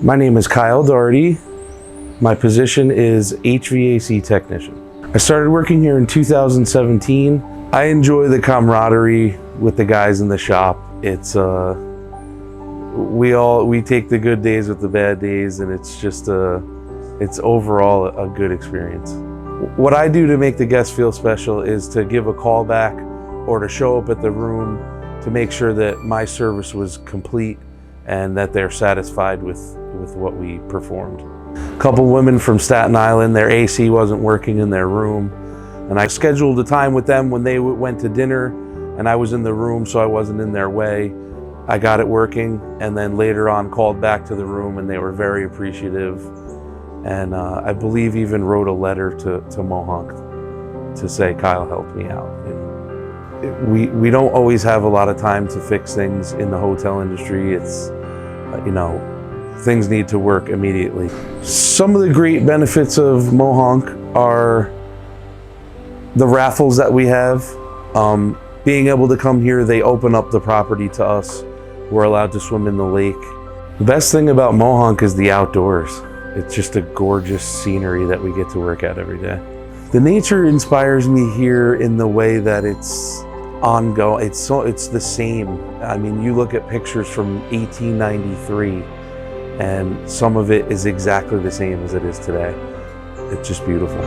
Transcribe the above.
My name is Kyle Dougherty. My position is HVAC Technician. I started working here in 2017. I enjoy the camaraderie with the guys in the shop. It's we take the good days with the bad days, and it's just it's overall a good experience. What I do to make the guests feel special is to give a call back or to show up at the room to make sure that my service was complete and that they're satisfied with what we performed. A couple women from Staten Island, their AC wasn't working in their room, and I scheduled a time with them when they went to dinner, and I was in the room so I wasn't in their way. I got it working, and then later on called back to the room, and they were very appreciative, and I believe even wrote a letter to Mohonk to say Kyle helped me out. And we don't always have a lot of time to fix things in the hotel industry. It's things need to work immediately. Some of the great benefits of Mohonk are the raffles that we have. Being able to come here, they open up the property to us. We're allowed to swim in the lake. The best thing about Mohonk is the outdoors. It's just a gorgeous scenery that we get to work at every day. The nature inspires me here in the way that it's ongoing. It's the same. I mean, you look at pictures from 1893 and some of it is exactly the same as it is today. It's just beautiful.